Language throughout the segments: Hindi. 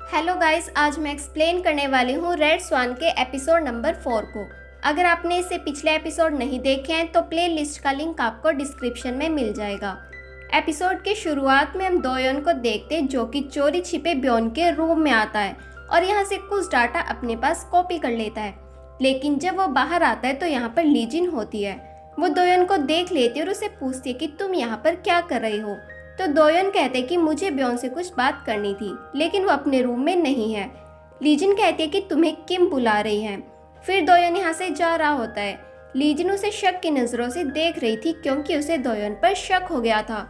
हेलो गाइस, आज मैं एक्सप्लेन करने वाली हूँ रेड स्वान के एपिसोड नंबर 4 को। अगर आपने इसे पिछले एपिसोड नहीं देखे हैं तो प्ले लिस्ट का लिंक आपको डिस्क्रिप्शन में मिल जाएगा। एपिसोड की शुरुआत में हम दोयोन को देखते हैं जो कि चोरी छिपे ब्योन के रूम में आता है और यहाँ से कुछ डाटा अपने पास कॉपी कर लेता है। लेकिन जब वो बाहर आता है तो यहाँ पर लीजिन होती है। वो दोयोन को देख लेती है और उसे पूछती है कि तुम यहाँ पर क्या कर रही हो। तो दोयोन कहते कि मुझे ब्योन से कुछ बात करनी थी, लेकिन वो अपने रूम में नहीं है। लीजिन कहती है कि तुम्हें किम बुला रही है। फिर दोयोन यहाँ से जा रहा होता है। लीजिन उसे शक की नज़रों से देख रही थी क्योंकि उसे दोयोन पर शक हो गया था।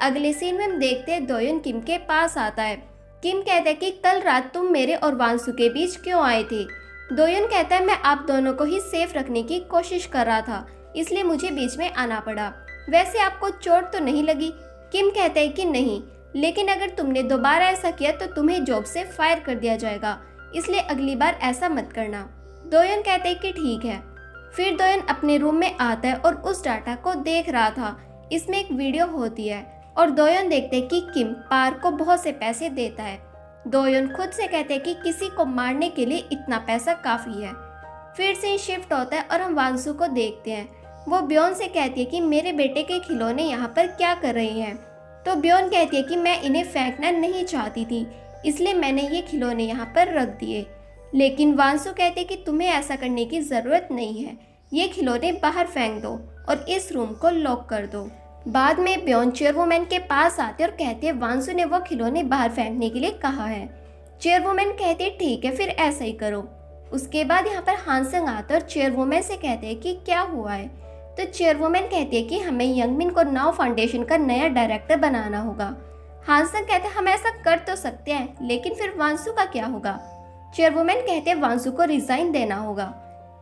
अगले सीन में हम देखते हैं दोयोन किम के पास आता है। किम कहता है कि कल रात तुम मेरे और वांसु के बीच क्यों आए थे। दोयोन कहता है मैं आप दोनों को ही सेफ रखने की कोशिश कर रहा था, इसलिए मुझे बीच में आना पड़ा। वैसे आपको चोट तो नहीं लगी। किम कहता है कि नहीं, लेकिन अगर तुमने दोबारा ऐसा किया तो तुम्हें जॉब से फायर कर दिया जाएगा, इसलिए अगली बार ऐसा मत करना। दोयोन कहते हैं कि ठीक है। फिर दोयोन अपने रूम में आता है और उस डाटा को देख रहा था। इसमें एक वीडियो होती है और दोयोन देखते हैं कि किम पार्क को बहुत से पैसे देता है। दोयोन खुद से कहते हैं कि किसी को मारने के लिए इतना पैसा काफ़ी है। फिर से शिफ्ट होता है और हम वांसु को देखते हैं। वो ब्योन से कहती है कि मेरे बेटे के खिलौने यहाँ पर क्या कर रही हैं। तो ब्योन कहती है कि मैं इन्हें फेंकना नहीं चाहती थी, इसलिए मैंने ये खिलौने यहाँ पर रख दिए। लेकिन वांसु कहते हैं कि तुम्हें ऐसा करने की ज़रूरत नहीं है, ये खिलौने बाहर फेंक दो और इस रूम को लॉक कर दो। बाद में ब्योन चेयरवुमैन के पास आते और कहते हैं वांसु ने वो खिलौने बाहर फेंकने के लिए कहा है। चेयरवुमैन कहती है ठीक है, फिर ऐसा ही करो। उसके बाद यहाँ पर हानसंग आता और चेयरवुमैन से कहते हैं कि क्या हुआ है। तो चेयरवुमैन कहती है कि हमें यंगमिन को नाउ फाउंडेशन का नया डायरेक्टर बनाना होगा। हानसंग कहते हैं हम ऐसा कर तो सकते हैं, लेकिन फिर वांसु का क्या होगा। चेयरवुमैन कहते हैं वांसु को रिजाइन देना होगा।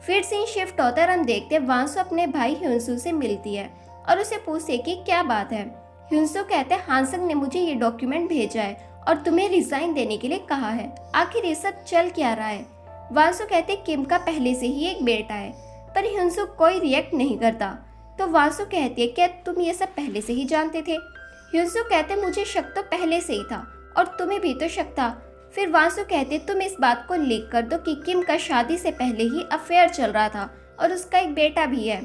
फिर सीन शिफ्ट होता है और हम देखते हैं वांसु अपने भाई ह्युनसु से मिलती है और उसे पूछती है कि क्या बात है। ह्युनसु कहते हैं हानसंग ने मुझे ये डॉक्यूमेंट भेजा है और तुम्हें रिजाइन देने के लिए कहा है। आखिर ये सब चल क्या रहा है। वांसु कहते किम का पहले से ही एक बेटा है, पर ह्युनसु कोई रिएक्ट नहीं करता। तो वांसु कहती है क्या तुम ये सब पहले से ही जानते थे। ह्युनसु कहते मुझे शक तो पहले से ही था और तुम्हें भी तो शक था। फिर वांसु कहते तुम इस बात को लीक कर दो कि किम का शादी से पहले ही अफेयर चल रहा था और उसका एक बेटा भी है।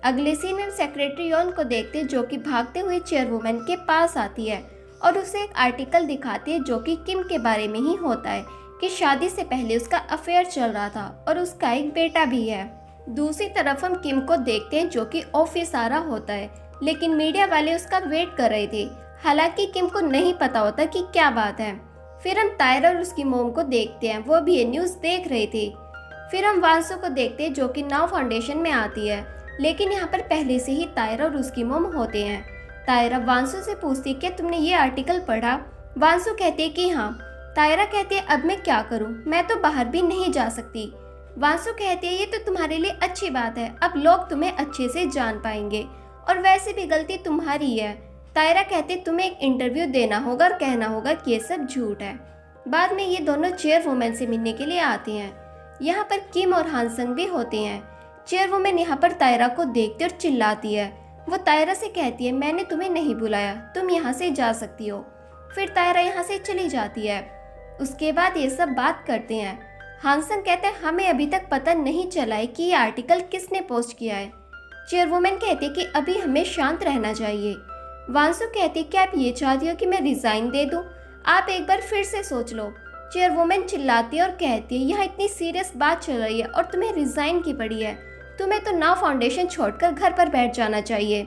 अगले सीन में हम सेक्रेटरी योन को देखते जो कि भागते हुए चेयरवुमैन के पास आती है और उसे एक आर्टिकल दिखाती है जो कि किम के बारे में ही होता है कि शादी से पहले उसका अफेयर चल रहा था और उसका एक बेटा भी है। दूसरी तरफ हम किम को देखते हैं जो कि ऑफिस आ रहा होता है, लेकिन मीडिया वाले उसका वेट कर रहे थे। हालांकि किम को नहीं पता होता कि क्या बात है। फिर हम तायरा और उसकी मोम को देखते हैं, वो भी ये न्यूज़ देख रहे थे। फिर हम वांसु को देखते हैं जो कि नाउ फाउंडेशन में आती है, लेकिन यहाँ पर पहले से ही तायरा और उसकी मोम होते हैं। तायरा वांसु से पूछती है कि तुमने ये आर्टिकल पढ़ा। वांसु कहती है कि हाँ। तायरा कहती है अब मैं क्या करूँ, मैं तो बाहर भी नहीं जा सकती। वांसु कहती है ये तो तुम्हारे लिए अच्छी बात है, अब लोग तुम्हें अच्छे से जान पाएंगे और वैसे भी गलती तुम्हारी है। तायरा कहते तुम्हें एक इंटरव्यू देना होगा और कहना होगा कि ये सब झूठ है। बाद में ये दोनों चेयरवुमैन से मिलने के लिए आती हैं। यहाँ पर किम और हानसंग भी होते हैं। चेयरवुमैन यहाँ पर तायरा को देखती और चिल्लाती है। वो तायरा से कहती है मैंने तुम्हें नहीं बुलाया, तुम यहाँ से जा सकती हो। फिर तायरा यहाँ से चली जाती है। उसके बाद ये सब बात करते हैं। हानसंग कहते हैं हमें अभी तक पता नहीं चला है कि ये आर्टिकल किसने पोस्ट किया है। चेयरवुमैन कहती है कि अभी हमें शांत रहना चाहिए। वांसु कहती है कि आप ये चाहती हो कि मैं रिजाइन दे दूं? आप एक बार फिर से सोच लो। चेयरवुमैन चिल्लाती है और कहती है यहाँ इतनी सीरियस बात चल रही है और तुम्हें रिजाइन की पड़ी है, तुम्हें तो नाउ फाउंडेशन छोड़कर घर पर बैठ जाना चाहिए।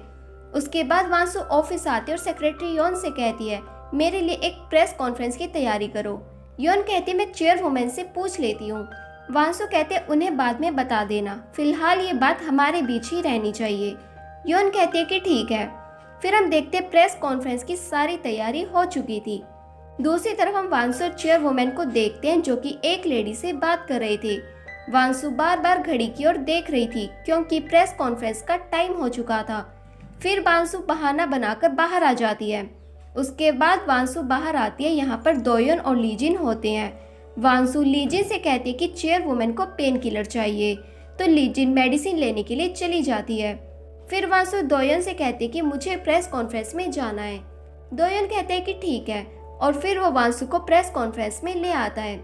उसके बाद वांसु ऑफिस आती है और सेक्रेटरी योन से कहती है मेरे लिए एक प्रेस कॉन्फ्रेंस की तैयारी करो। योन कहती मैं चेयरवुमैन से पूछ लेती हूँ। वांसु कहते उन्हें बाद में बता देना, फिलहाल ये बात हमारे बीच ही रहनी चाहिए। योन कहती है कि ठीक है। फिर हम देखते प्रेस कॉन्फ्रेंस की सारी तैयारी हो चुकी थी। दूसरी तरफ हम वांसु और चेयरवुमैन को देखते हैं जो कि एक लेडी से बात कर रहे थे। वांसु बार बार घड़ी की ओर देख रही थी क्योंकि प्रेस कॉन्फ्रेंस का टाइम हो चुका था। फिर वांसु बहाना बनाकर बाहर आ जाती है। उसके बाद वांसु बाहर आती है। यहाँ पर दोयोन और लीजिन होते हैं। वांसु लीजिन से कहती है कि चेयरवुमैन को पेन किलर चाहिए, तो लीजिन मेडिसिन लेने के लिए चली जाती है। फिर वांसु दोयोन से कहती है कि मुझे प्रेस कॉन्फ्रेंस में जाना है। दोयोन कहते हैं कि ठीक है और फिर वो वांसु को प्रेस कॉन्फ्रेंस में ले आता है।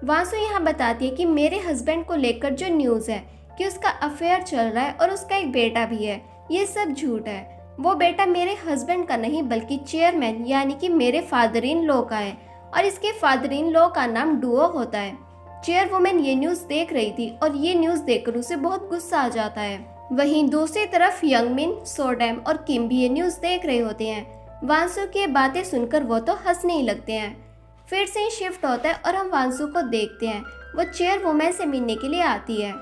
वांसु यहाँ बताती है कि मेरे हस्बैंड को लेकर जो न्यूज़ है कि उसका अफेयर चल रहा है और उसका एक बेटा भी है, ये सब झूठ है। वो बेटा मेरे हस्बैंड का नहीं बल्कि चेयरमैन यानी कि मेरे फादर इन लॉ का है और इसके फादर इन लॉ का नाम डुओ होता है। चेयरवुमन ये न्यूज़ देख रही थी और ये न्यूज़ देखकर उसे बहुत गुस्सा आ जाता है। वहीं दूसरी तरफ यंगमिन, सोडैम और किम भी ये न्यूज़ देख रहे होते हैं। वांसु की बातें सुनकर वो तो हंसने ही लगते हैं। फिर से शिफ्ट होता है और हम वांसु को देखते हैं। वो चेयरवुमन से मिलने के लिए आती है।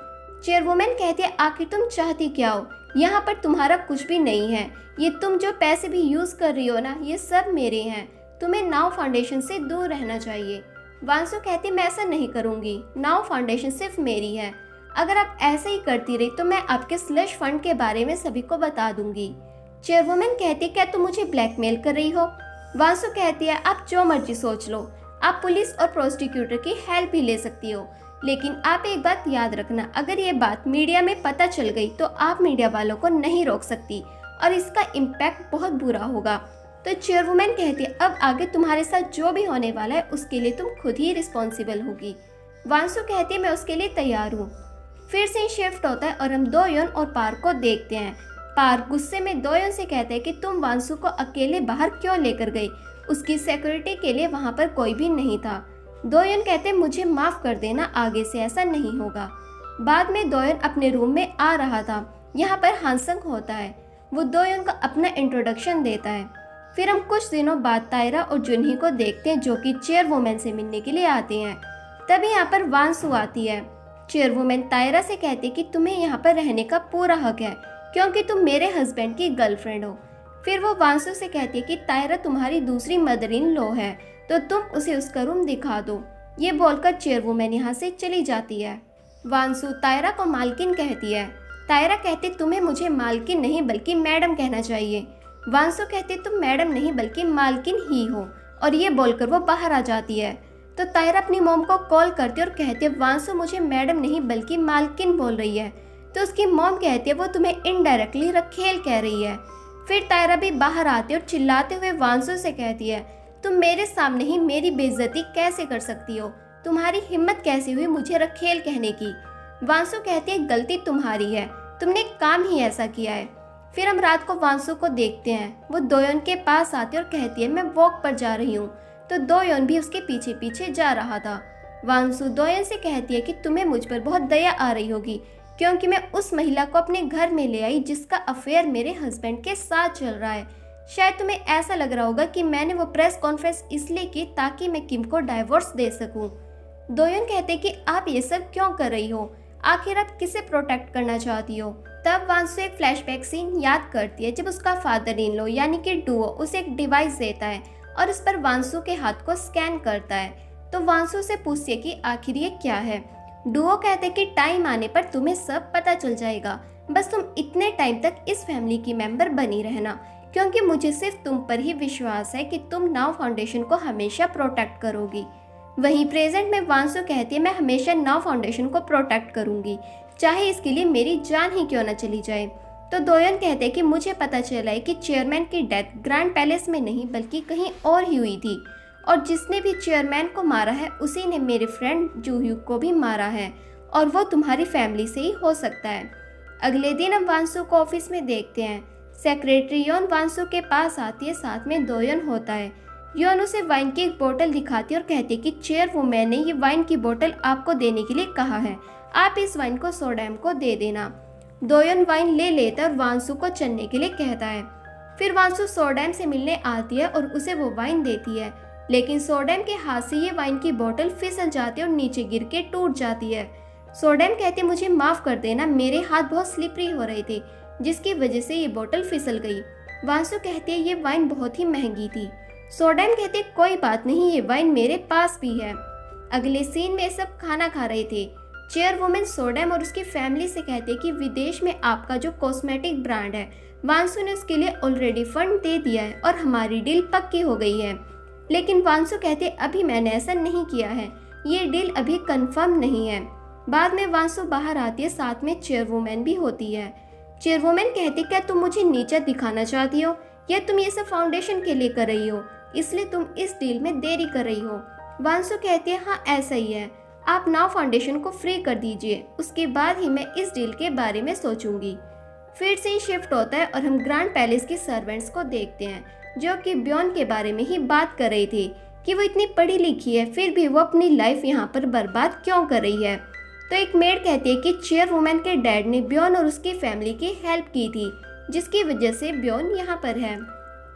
चेयरवुमन कहती है आखिर तुम चाहती क्या हो? यहाँ पर तुम्हारा कुछ भी नहीं है। ये तुम जो पैसे भी यूज कर रही हो ना, ये सब मेरे हैं। तुम्हें नाउ फाउंडेशन से दूर रहना चाहिए। वांसु कहती मैं ऐसा नहीं करूँगी, नाउ फाउंडेशन सिर्फ मेरी है। अगर आप ऐसे ही करती रही तो मैं आपके स्लश फंड के बारे में सभी को बता दूंगी। चेयरवुमन कहती क्या तुम मुझे ब्लैकमेल कर रही हो? वांसु कहती है आप जो मर्जी सोच लो, आप पुलिस और प्रोसिक्यूटर की हेल्प भी ले सकती हो, लेकिन आप एक बात याद रखना, अगर ये बात मीडिया में पता चल गई तो आप मीडिया वालों को नहीं रोक सकती और इसका इम्पैक्ट बहुत बुरा होगा। तो चेयरवुमन कहती है अब आगे तुम्हारे साथ जो भी होने वाला है उसके लिए तुम खुद ही रिस्पॉन्सिबल होगी। वांसु कहती है मैं उसके लिए तैयार हूँ। फिर से शिफ्ट होता है और हम दोयोन और पार्क को देखते हैं। पार्क गुस्से में दोयोन से कहते हैं कि तुम वांसु को अकेले बाहर क्यों लेकर गई? उसकी सिक्योरिटी के लिए वहाँ पर कोई भी नहीं था। दोयोन कहते मुझे माफ कर देना, आगे से ऐसा नहीं होगा। बाद में दोयोन अपने रूम में आ रहा था। यहाँ पर हानसंग होता है। वो दोयोन को अपना इंट्रोडक्शन देता है। फिर हम कुछ दिनों बाद तायरा और जुनही को देखते हैं जो कि चेयरवुमन से मिलने के लिए आते हैं। तभी यहाँ पर वांसु आती है। चेयरवुमन तायरा से कहती कि तुम्हें यहाँ पर रहने का पूरा हक है क्योंकि तुम मेरे हस्बैंड की गर्लफ्रेंड हो। फिर वो वांसु से कहती है कि तायरा तुम्हारी दूसरी मदर इन लॉ है तो तुम उसे उसका रूम दिखा दो। ये बोलकर चेयरवुमन यहाँ से चली जाती है। वांसु तायरा को मालकिन कहती है। तायरा कहती तुम्हें मुझे मालकिन नहीं बल्कि मैडम कहना चाहिए। वांसु कहती तुम मैडम नहीं बल्कि मालकिन ही हो, और ये बोलकर वो बाहर आ जाती है। तो तायरा अपनी मॉम को कॉल करती है और कहती है वांसु मुझे मैडम नहीं बल्कि मालकिन बोल रही है। तो उसकी मॉम कहती है वो तुम्हें इनडायरेक्टली रखेल कह रही है। फिर तायरा भी बाहर आती है और चिल्लाते हुए वांसु से कहती है तुम मेरे सामने ही मेरी बेइज्जती कैसे कर सकती हो? तुम्हारी हिम्मत कैसे हुई मुझे रखेल कहने की? वांसु कहती है गलती तुम्हारी है, तुमने काम ही ऐसा किया है। फिर हम रात को वांसु को देखते हैं। वो दोयोन के पास आती है और कहती है मैं वॉक पर जा रही हूँ। तो दोयोन भी उसके पीछे पीछे जा रहा था। वांसु दोयोन से कहती है कि तुम्हें मुझ पर बहुत दया आ रही होगी क्योंकि मैं उस महिला को अपने घर में ले आई जिसका अफेयर मेरे हस्बैंड के साथ चल रहा है। शायद तुम्हें ऐसा लग रहा होगा कि मैंने वो प्रेस कॉन्फ्रेंस इसलिए की ताकि मैं किम को डाइवोर्स दे सकूं। दोयोन कहते कि आप ये सब क्यों कर रही हो? आखिर आप किसे प्रोटेक्ट करना चाहती हो? तब वांसु एक फ्लैशबैक सीन याद करती है जब उसका फादर इन लॉ यानी कि डुओ उसे एक डिवाइस देता है और उस पर वांसु के हाथ को स्कैन करता है। तो वांसु से पूछती है कि आखिर ये क्या है? डुओ कहते कि टाइम आने पर तुम्हें सब पता चल जाएगा, बस तुम इतने टाइम तक इस फैमिली की मेंबर बनी रहना क्योंकि मुझे सिर्फ तुम पर ही विश्वास है कि तुम नाउ फाउंडेशन को हमेशा प्रोटेक्ट करोगी। वहीं प्रेजेंट में वांसु कहती है मैं हमेशा नाउ फाउंडेशन को प्रोटेक्ट करूंगी, चाहे इसके लिए मेरी जान ही क्यों न चली जाए। तो दोयोन कहते हैं कि मुझे पता चला है कि चेयरमैन की डेथ ग्रैंड पैलेस में नहीं बल्कि कहीं और ही हुई थी और जिसने भी चेयरमैन को मारा है उसी ने मेरे फ्रेंड जूह्यूक को भी मारा है और वो तुम्हारी फैमिली से ही हो सकता है। अगले दिन हम वांसु को ऑफिस में देखते हैं। सेक्रेटरी योन वांसु के पास आती है, साथ में दोयोन होता है। योन उसे वाइन की एक बोतल दिखाती है और कहती है कि चेयरवुमन ने ये वाइन की बोतल आपको देने के लिए कहा है, आप इस वाइन को सोडैम को दे देना। दोयोन वाइन ले लेता है और वांसु को चलने के लिए कहता है। फिर वांसु सोडैम से मिलने आती है और उसे वो वाइन देती है, लेकिन सोडैम के हाथ से ये वाइन की बोतल फिसल जाती है और नीचे गिर के टूट जाती है। सोडैम कहती है मुझे माफ कर देना, मेरे हाथ बहुत स्लिपरी हो रहे थे जिसकी वजह से ये बोतल फिसल गई। वांसु कहती है ये वाइन बहुत ही महंगी थी। सोडैम कहते कोई बात नहीं, ये वाइन मेरे पास भी है। अगले सीन में सब खाना खा रहे थे। चेयरवुमन सोडैम और उसकी फैमिली से कहते कि विदेश में आपका जो कॉस्मेटिक ब्रांड है वांसु ने उसके लिए ऑलरेडी फंड दे दिया है और हमारी डील पक्की हो गई है। लेकिन वांसु कहते अभी मैंने ऐसा नहीं किया है, ये डील अभी कंफर्म नहीं है। बाद में वांसु बाहर आती है, साथ में चेयरवुमन भी होती है। चेयरवुमन कहती क्या तुम मुझे नीचा दिखाना चाहती हो या तुम ये सब फाउंडेशन के लिए कर रही हो? इसलिए तुम इस डील में देरी कर रही हो। वांसु कहती है हाँ ऐसा ही है, आप नाव फाउंडेशन को फ्री कर दीजिए, उसके बाद ही मैं इस डील के बारे में सोचूंगी। फिर से ही शिफ्ट होता है और हम ग्रैंड पैलेस की सर्वेंट्स को देखते हैं जो कि ब्योन के बारे में ही बात कर रही थी कि वो इतनी पढ़ी लिखी है फिर भी वो अपनी लाइफ यहाँ पर बर्बाद क्यों कर रही है। तो एक मेड कहती है कि चेयरवुमन के डैड ने ब्योन और उसकी फैमिली की हेल्प की थी जिसकी वजह से ब्योन यहाँ पर है।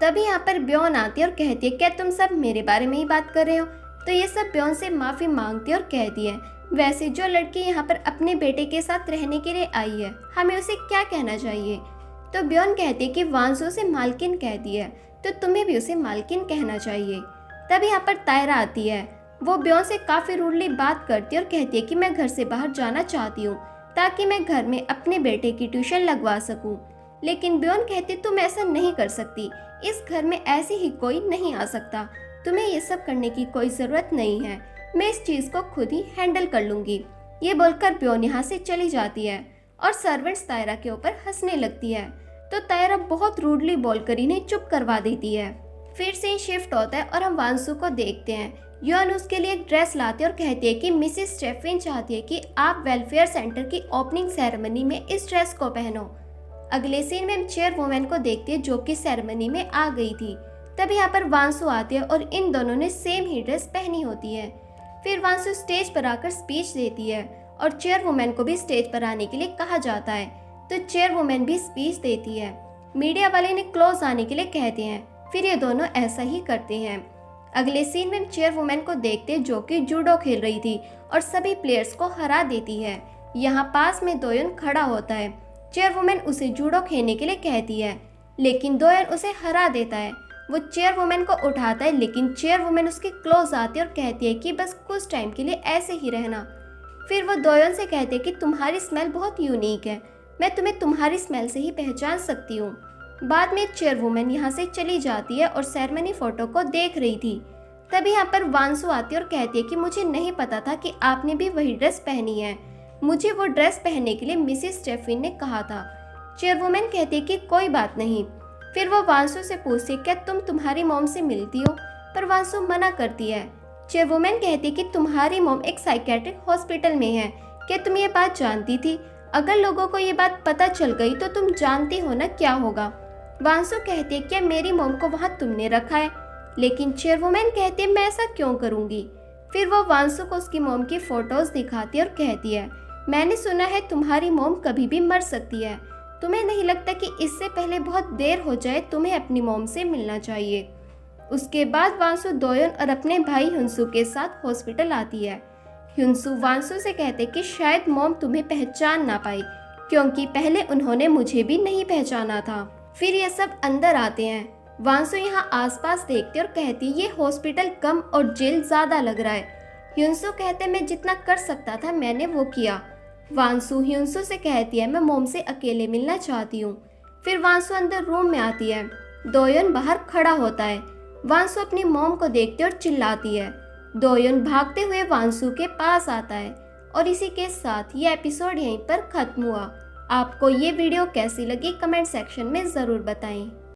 तभी यहाँ पर ब्योन आती है और कहती है क्या तुम सब मेरे बारे में ही बात कर रहे हो। तो ये सब ब्योन से माफ़ी मांगती है और कहती है वैसे जो लड़की यहाँ पर अपने बेटे के साथ रहने के लिए आई है हमें उसे क्या कहना चाहिए। तो ब्योन कहती है कि वांसु से मालकिन कहती है तो तुम्हें भी उसे मालकिन कहना चाहिए। तब यहाँ पर तायरा आती है, वो ब्योन से काफ़ी रूडली बात करती है और कहती है कि मैं घर से बाहर जाना चाहती हूँ ताकि मैं घर में अपने बेटे की ट्यूशन लगवा सकूँ। लेकिन ब्योन कहती तुम ऐसा नहीं कर सकती, इस घर में ऐसे ही कोई नहीं आ सकता, तुम्हें ये सब करने की कोई ज़रूरत नहीं है, मैं इस चीज़ को खुद ही हैंडल कर लूँगी। ये बोलकर ब्योन यहाँ से चली जाती है और सर्वेंट्स तायरा के ऊपर हंसने लगती है। तो तायरा बहुत रूडली बोलकर इन्हें चुप करवा देती है। फिर से शिफ्ट होता है और हम वांसु को देखते हैं। युआन उसके लिए एक ड्रेस लाती है और कहती है कि मिसेस स्टेफिन चाहती है कि आप वेलफेयर सेंटर की ओपनिंग सेरेमनी में इस ड्रेस को पहनो। अगले सीन में हम चेयरवुमन को देखते हैं जो कि सेरेमनी में आ गई थी। तब यहाँ पर वांसु आती है और इन दोनों ने सेम ही ड्रेस पहनी होती है। फिर वांसु स्टेज पर आकर स्पीच देती है और चेयरवुमन को भी स्टेज पर आने के लिए कहा जाता है। तो चेयरवुमन भी स्पीच देती है। मीडिया वाले ने क्लोज आने के लिए कहते हैं, फिर ये दोनों ऐसा ही करते हैं। अगले सीन में चेयरवुमन को देखते हैं जो कि जूडो खेल रही थी और सभी प्लेयर्स को हरा देती है। यहाँ पास में दोयन खड़ा होता है। चेयरवुमन उसे जूडो खेलने के लिए कहती है लेकिन दोयन उसे हरा देता है। वो चेयरवुमन को उठाता है लेकिन चेयरवुमन उसके क्लोज आती है और कहती है कि बस कुछ टाइम के लिए ऐसे ही रहना। फिर वो दोयन से कहते हैं कि तुम्हारी स्मेल बहुत यूनिक है, मैं तुम्हें तुम्हारी स्मेल से ही पहचान सकती हूँ। बाद में चेयरवुमन यहाँ से चली जाती है और सेरेमनी फोटो को देख रही थी। तभी यहाँ पर वांसु आती है और कहती है कि मुझे नहीं पता था कि आपने भी वही ड्रेस पहनी है, मुझे वो ड्रेस पहनने के लिए मिसेस स्टेफिन ने कहा था। चेयरवुमन कहती है कि कोई बात नहीं। फिर वो वांसु से पूछती है क्या तुम तुम्हारी मॉम से मिलती हो, पर वांसु मना करती है। चेयरवुमन कहती है कि तुम्हारी मॉम एक साइकेट्रिक हॉस्पिटल में है, क्या तुम ये बात जानती थी? अगर लोगों को ये बात पता चल गई तो तुम जानती हो ना क्या होगा। वांसु कहती है क्या मेरी मॉम को वहाँ तुमने रखा है, लेकिन चेयरवुमन कहती है मैं ऐसा क्यों करूँगी। फिर वो वांसु को उसकी मॉम की फोटोज दिखाती है और कहती है मैंने सुना है तुम्हारी मॉम कभी भी मर सकती है, तुम्हें नहीं लगता कि इससे पहले बहुत देर हो जाए तुम्हें अपनी मॉम से मिलना चाहिए। उसके बाद वांसु दोयन और अपने भाई ह्युंसु के साथ हॉस्पिटल आती है। ह्युंसु वांसु से कहते कि शायद मॉम तुम्हें पहचान ना पाई क्योंकि पहले उन्होंने मुझे भी नहीं पहचाना था। फिर ये सब अंदर आते हैं। वांसु यहाँ आसपास देखती और कहती ये हॉस्पिटल कम और जेल ज़्यादा लग रहा है। ह्युंसु कहते मैं जितना कर सकता था मैंने वो किया। वांसु ह्युंसु से कहती है मैं मॉम से अकेले मिलना चाहती हूँ। फिर वांसु अंदर रूम में आती है। दोयन बाहर खड़ा होता है। वांसु अपनी मॉम को देखती और चिल्लाती है। दोयन भागते हुए वांसु के पास आता है और इसी के साथ ये एपिसोड यहीं पर खत्म हुआ। आपको ये वीडियो कैसी लगी कमेंट सेक्शन में ज़रूर बताएं।